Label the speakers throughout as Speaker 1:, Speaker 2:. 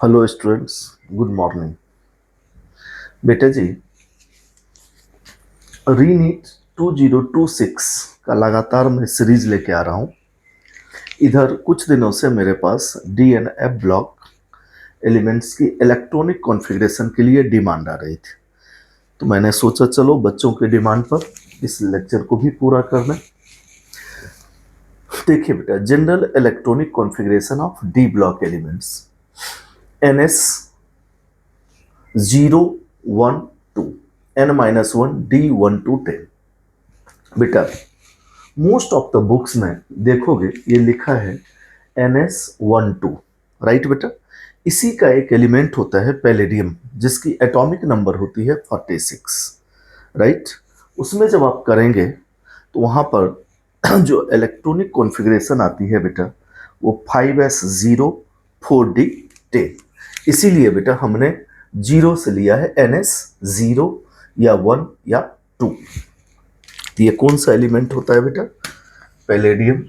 Speaker 1: Hello students, good morning. बेटा जी, रीनीट 2026 का लगातार मैं सीरीज लेके आ रहा हूँ। इधर कुछ दिनों से मेरे पास D and F block elements की इलेक्ट्रॉनिक कॉन्फ़िगरेशन के लिए डिमांड आ रही थी, तो मैंने सोचा चलो बच्चों के डिमांड पर इस लेक्चर को भी पूरा कर लें। देखिए बेटा, general electronic configuration of D block elements NS 0 1 2 N-1 D 1 to 10। बेटा, मोस्ट ऑफ द बुक्स में देखोगे ये लिखा है NS12, राइट बेटा। इसी का एक एलिमेंट होता है पैलेडियम, जिसकी एटॉमिक नंबर होती है 46, राइट। उसमें जब आप करेंगे तो वहाँ पर जो इलेक्ट्रॉनिक कॉन्फ़िगरेशन आती है बेटा, वो 5s0 4d10। इसीलिए बेटा हमने 0 से लिया है NS0 या 1 या 2। ये कौन सा एलिमेंट होता है बेटा? पैलेडियम।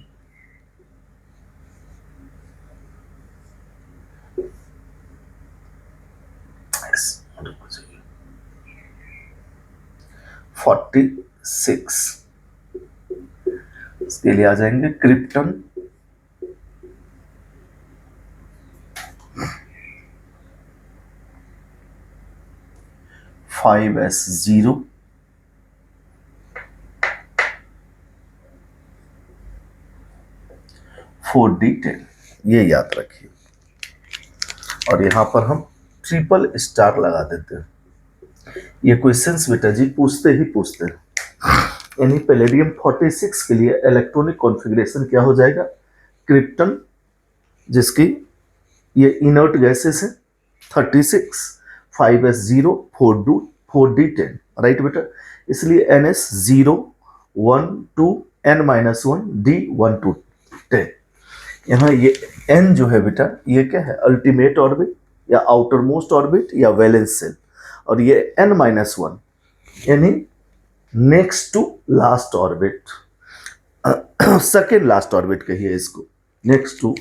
Speaker 1: Forty six. इसके लिए आ जाएंगे krypton, five S zero, four D 10। ये याद रखिए, और यहां पर हम ट्रिपल स्टार लगा देते हैं। ये क्वेश्चंस बेटा जी पूछते ही पूछते हैं। यानी पैलेडियम 46 के लिए इलेक्ट्रॉनिक कॉन्फ़िगरेशन क्या हो जाएगा? क्रिप्टन, जिसकी ये इनर्ट गैसेस है, 36, 5s0 4d10, राइट बेटा। इसलिए NS0 1 2 N-1 D 1 to 10। यहाँ ये N जो है बेटा, ये क्या है? अल्टीमेट ऑर्बिट या आउटर मोस्ट ऑर्बिट या वैलेंस शेल। और ये N-1 यानी next to last orbit, second last orbit कहिए इसको, नेक्स्ट टू।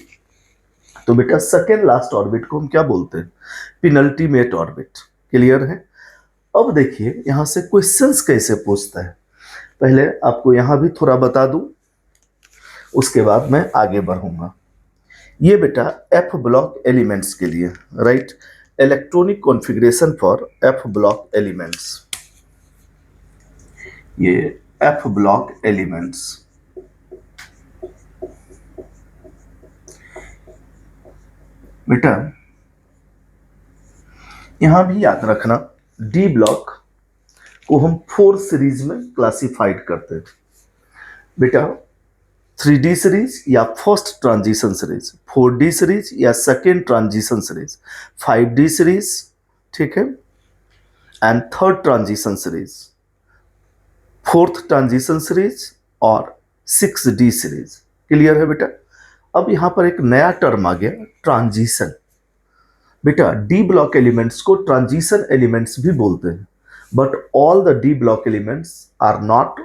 Speaker 1: तो बेटा सेकेंड लास्ट ऑर्बिट को हम क्या बोलते हैं? पिनल्टीमेट ऑर्बिट। क्लियर है? अब देखिए यहां से क्वेश्चंस कैसे पूछता है, पहले आपको यहां भी थोड़ा बता दूं, उसके बाद मैं आगे बढ़ूंगा। ये बेटा एफ ब्लॉक एलिमेंट्स के लिए, right, electronic configuration for F block elements. ये एफ ब्लॉक एलिमेंट्स, बेटा यहां भी याद रखना, डी ब्लॉक को हम 4 सीरीज में क्लासिफाइड करते थे बेटा। 3D सीरीज या first transition series, 4D series या second transition series, 5D series, ठीक है, and third transition series, fourth transition series और 6D सीरीज। क्लियर है बेटा? अब यहां पर एक नया टर्म आ गया, ट्रांजिशन। बेटा डी ब्लॉक एलिमेंट्स को ट्रांजिशन एलिमेंट्स भी बोलते हैं, but all the D block elements are not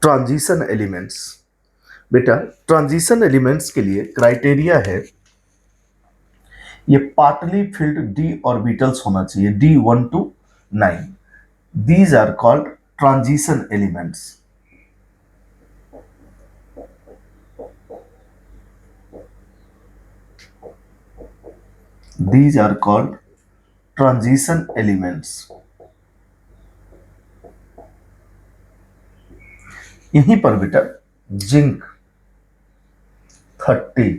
Speaker 1: transition elements. बेटा ट्रांजिशन एलिमेंट्स के लिए क्राइटेरिया है, ये पार्टली फिल्ड डी ऑर्बिटल्स होना चाहिए, D 1 to 9। These are called transition elements. These are called transition elements। यहीं पर बेटा जिंक 30,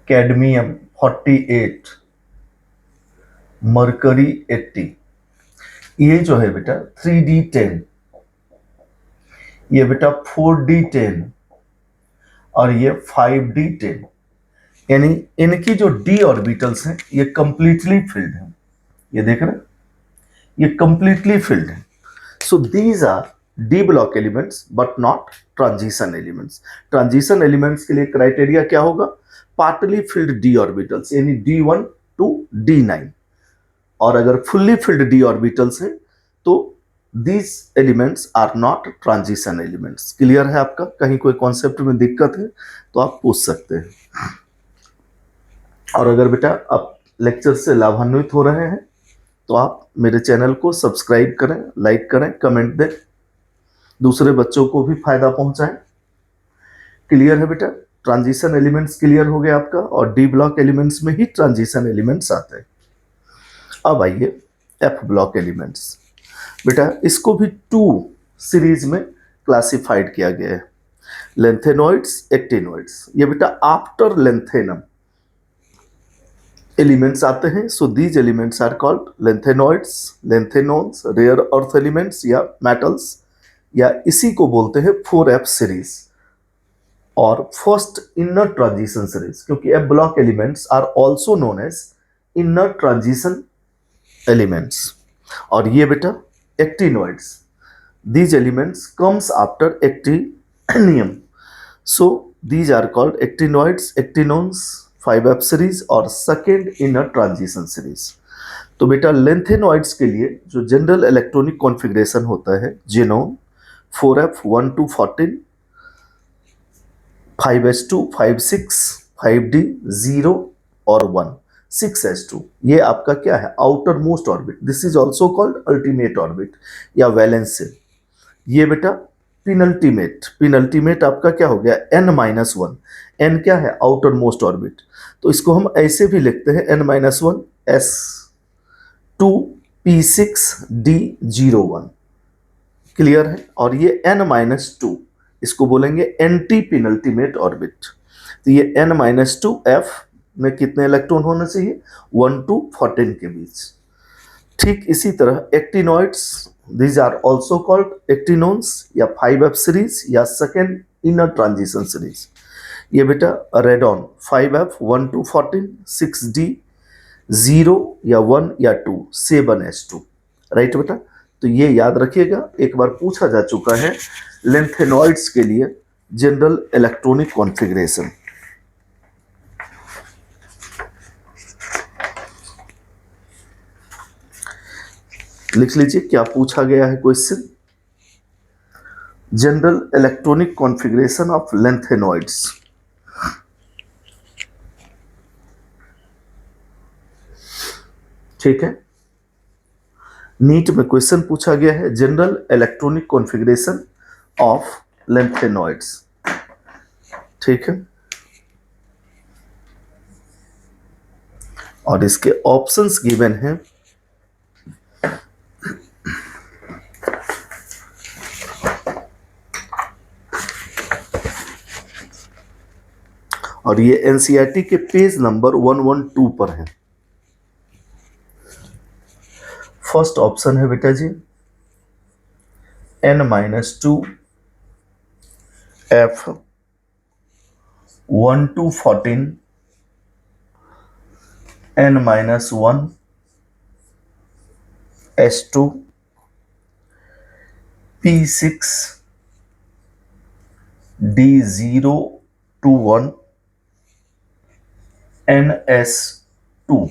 Speaker 1: कैडमियम 48, मरकरी 80। ये जो है बेटा 3D10, ये बेटा 4D10 और ये 5D10। यानी इनकी जो डी ऑर्बिटल्स हैं ये कंप्लीटली फिल्ड हैं। ये देख रहे हैं, ये कंप्लीटली फिल्ड है। So these R D block elements but not transition elements. Transition elements के लिए क्राइटेरिया क्या होगा? पार्टली फिल्ड डी ऑर्बिटल्स, यानी D 1 to D 9। और अगर फुल्ली फिल्ड डी ऑर्बिटल्स है तो these elements are not transition elements. Clear है आपका? कहीं कोई कॉन्सेप्ट में दिक्कत है तो आप पूछ सकते हैं। और अगर बेटा आप लेक्चर से लाभान्वित हो रहे हैं तो आप मेरे चैनल को सब्सक्राइब करें, लाइक करें, कमेंट दें, दूसरे बच्चों को भी फायदा पहुंचाएं। क्लियर है बेटा? ट्रांजिशन एलिमेंट्स क्लियर हो गया आपका, और डी ब्लॉक एलिमेंट्स में ही ट्रांजिशन एलिमेंट्स आते हैं। अब आइए एफ ब्लॉक एलिमेंट्स। बेटा इसको भी टू सीरीज में क्लासिफाइड किया गया है, लेंथेनॉइड्स, एक्टिनॉइड्स। ये बेटा आफ्टर लेंथेनम एलिमेंट्स आते हैं, so these elements are called lanthanoids, lanthanones, rare earth elements या मेटल्स, या इसी को बोलते हैं 4F सीरीज और फर्स्ट इनर ट्रांजिशन सीरीज, क्योंकि F block elements are also known as inner transition elements. और ये बेटा actinoids, these elements comes after actinium, so these are called actinoids, actinones, 5F series और second inner transition series। तो बेटा lanthanoids के लिए जो जनरल इलेक्ट्रॉनिक कॉन्फ़िगरेशन होता है, xenon 4F 1 to 14, 5s2, 5s6, 5d 0 और 1, 6s2, ये आपका क्या है? Outer most orbit. This is also called ultimate orbit या वैलेंस शेल। ये बेटा पिनल्टीमेट, पिनल्टीमेट आपका क्या हो गया? n-1। n क्या है? Outer most orbit. तो इसको हम ऐसे भी लिखते हैं n-1 s2 p6 d01। Clear है? और ये n-2 इसको बोलेंगे एंटी पिनल्टीमेट ऑर्बिट। तो ये n-2 f में कितने इलेक्ट्रॉन होने चाहिए? 1 to 14 के बीच। ठीक इसी तरह actinoids, these are also called actinones या 5F series या second inner transition series। ये बेटा रेडॉन 5F 1 to 14, 6d 0 या 1 या 2, 7s2। राइट बेटा? तो ये याद रखिएगा, एक बार पूछा जा चुका है लेंथेनॉइड्स के लिए जनरल इलेक्ट्रॉनिक कॉन्फ़िगरेशन। लिख लीजिए क्या पूछा गया है question. General electronic configuration of lanthanoids. ठीक है, नीट में क्वेश्चन पूछा गया है general electronic configuration of lanthanoids. ठीक है, और इसके ऑप्शंस गिवन हैं। और ये एनसीईआरटी के पेज नंबर 112 पर है। फर्स्ट ऑप्शन है बेटा जी n-2 f 1 to 14 n-1 s2 p6 d0 to 1 ns2।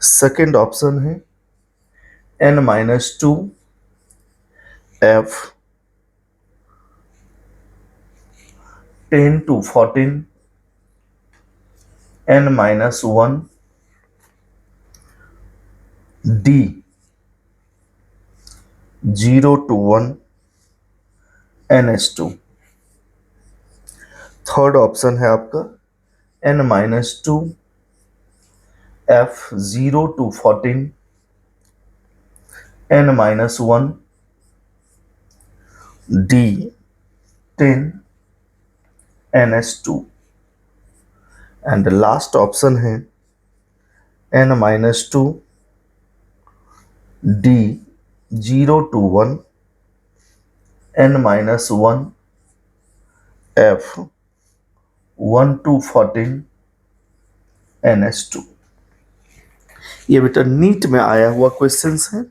Speaker 1: Second option है n-2 f 10 to 14 n-1 d 0 to 1 ns2। Third option है आपका n-2 f 0 to 14 n-1 d 10 ns2। And last option है n-2 d 0 to 1 n-1 f 1 to 14 ns2। ये बेटा NEET में आया हुआ questions है,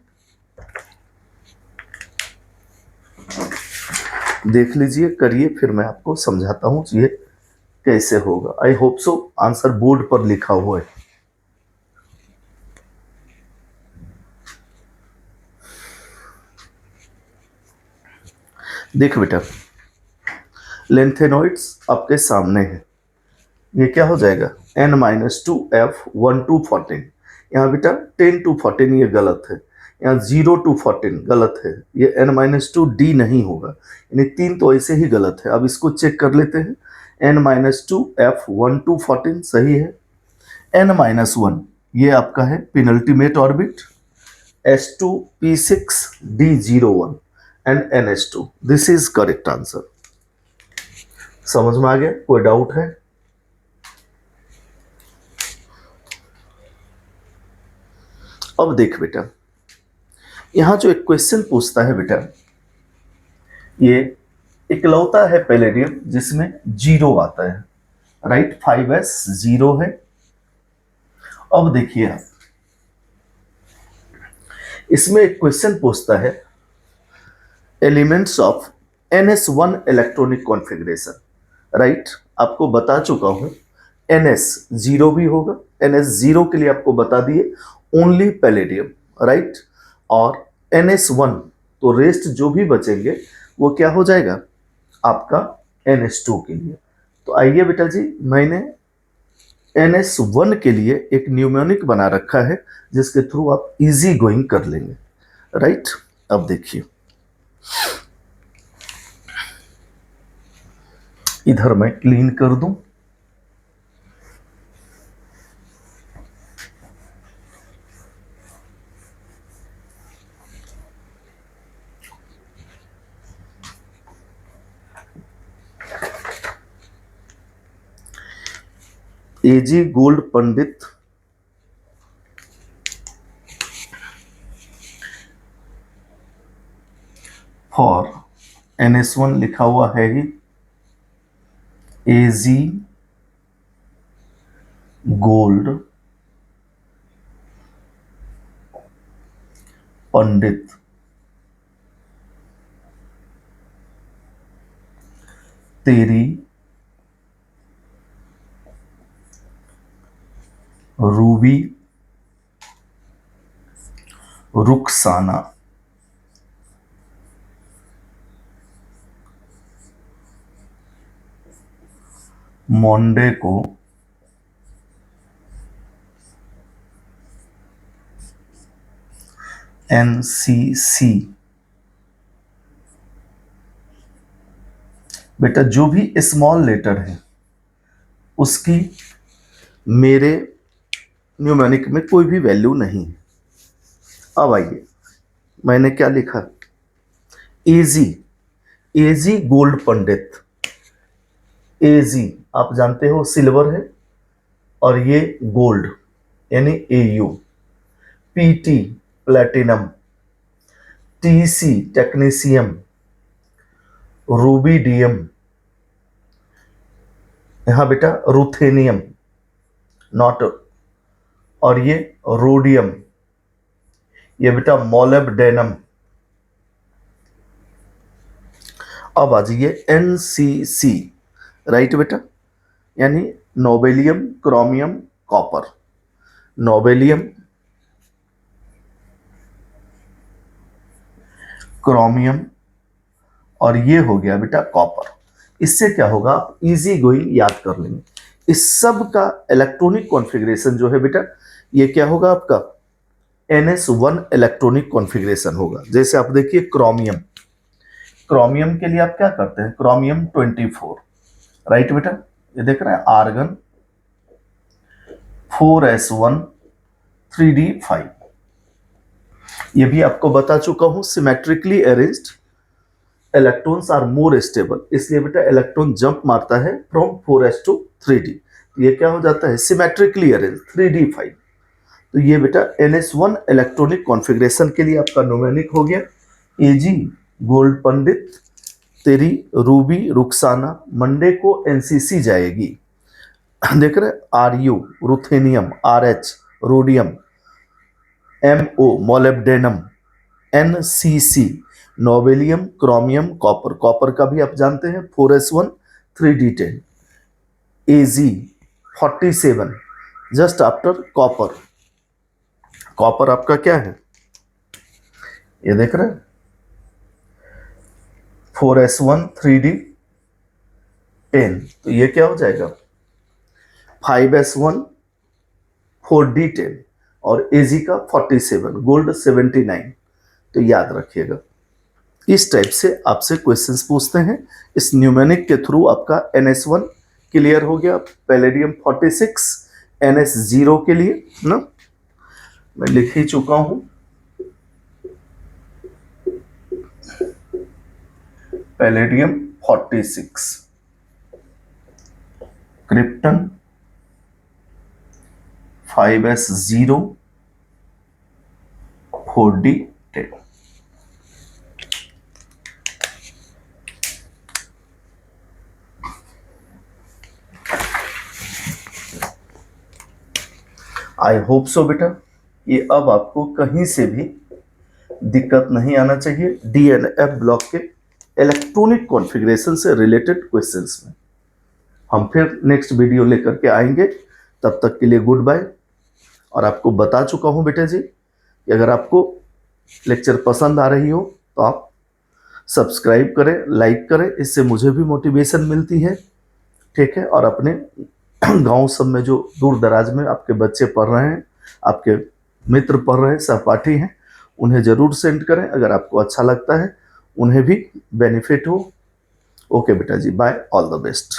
Speaker 1: देख लीजिए, करिए, फिर मैं आपको समझाता हूं ये कैसे होगा। I hope so answer board पर लिखा हुआ है। देख बेटा लेंथेनॉइड्स आपके सामने है, ये क्या हो जाएगा n-2f 1 to 14। यहाँ बेटा 10 to 14 ये गलत है, यहाँ 0 to 14 गलत है, ये n-2d नहीं होगा, यानी 3 तो ऐसे ही गलत है। अब इसको चेक कर लेते हैं। n-2f 1 to 14 सही है। n-1 ये आपका है penultimate orbit S2p6d01 and NH2। This is correct answer. समझ में आ गया? कोई डाउट है? अब देख बेटा, यहां जो एक क्वेश्चन पूछता है बेटा, ये इकलौता है पैलेडियम जिसमें 0 आता है, राइट। 5s 0 है। अब देखिए आप, इसमें एक क्वेश्चन पूछता है elements of NS1 electronic configuration, right. आपको बता चुका हूं NS 0 भी होगा, NS 0 के लिए आपको बता दिए ओनली पैलेडियम, राइट। और NS1 तो रेस्ट जो भी बचेंगे वो क्या हो जाएगा आपका NS2 के लिए। तो आइए बेटा जी, मैंने NS1 के लिए एक न्यूमेरिक बना रखा है जिसके थ्रू आप इजी गोइंग कर लेंगे, राइट। अब देखिए, इधर मैं क्लीन कर दूं। AG gold Pandit for NS1 लिखा हुआ है ही, AG गोल्ड पंडित तेरी रूबी रुखसाना मोंडे को NCC। बेटा जो भी स्मॉल लेटर है उसकी मेरे न्यूमेरिक में कोई भी वैल्यू नहीं है। अब आइए, मैंने क्या लिखा, एजी गोल्ड पंडित। एजी आप जानते हो सिल्वर है, और ये गोल्ड यानी AU, PT platinum, TC technetium, rubidium, यहां बेटा रुथेनियम नॉट, और ये रोडियम, ये बेटा मोलिब्डेनम। अब आ जाइए NCC, राइट बेटा, यानी nobelium chromium copper. Nobelium chromium और ये हो गया बेटा कॉपर। इससे क्या होगा, आप इजी गोइंग याद कर लेंगे। इस सब का इलेक्ट्रॉनिक कॉन्फ़िगरेशन जो है बेटा, ये क्या होगा आपका NS1 इलेक्ट्रॉनिक कॉन्फ़िगरेशन होगा। जैसे आप देखिए क्रोमियम, क्रोमियम के लिए आप क्या करते हैं, क्रोमियम 24, राइट बेटा। ये देख रहे हैं आर्गन 4s1 3d5। ये भी आपको बता चुका हूं, symmetrically arranged electrons are more stable, इसलिए बेटा इलेक्ट्रॉन जंप मारता है फ्रॉम 4s to 3d। ये क्या हो जाता है, सिमेट्रिकली अरेंज 3d5। तो ये बेटा NS1 इलेक्ट्रॉनिक कॉन्फ़िगरेशन के लिए आपका न्यूमेरिक हो गया। AG गोल्ड पंडित तेरी रूबी रुखसाना मंडे को NCC जाएगी। देख रहे, RU ruthenium, RH rhodium, MO molybdenum, NCC nobelium chromium copper. Copper का भी आप जानते हैं 4s1 3d10। AG 47 just after copper. Copper आपका क्या है, ये देख रहे हैं 4s1 3d10। तो ये क्या हो जाएगा 5s1 4d10 और एजी का 47, गोल्ड 79। तो याद रखिएगा, इस टाइप से आपसे क्वेश्चंस पूछते हैं। इस न्यूमेरिक के थ्रू आपका NS1 क्लियर हो गया, पैलेडियम 46, NS0 के लिए ना मैं लिख ही चुका हूं, palladium 46, krypton 5s0 4d10। I hope so बेटा, ये अब आपको कहीं से भी दिक्कत नहीं आना चाहिए DNF ब्लॉक के इलेक्ट्रॉनिक कॉन्फ़िगरेशन से रिलेटेड क्वेश्चंस में। हम फिर नेक्स्ट वीडियो लेकर के आएंगे, तब तक के लिए गुड बाय। और आपको बता चुका हूं बेटा जी कि अगर आपको लेक्चर पसंद आ रही हो तो आप सब्सक्राइब करें, लाइक करें, इससे मुझे भी मोटिवेशन मिलती है, ठीक है। और अपने गांव सब में जो दूर दराज में आपके बच्चे पढ़ रहे हैं, आपके मित्र पढ़ रहे हैं, सहपाठी हैं, उन्हें ज़रूर सेंड करें। अगर आपको अच्छा लगता है, उन्हें भी बेनिफिट हो। ओके बेटा जी, बाय, ऑल द बेस्ट।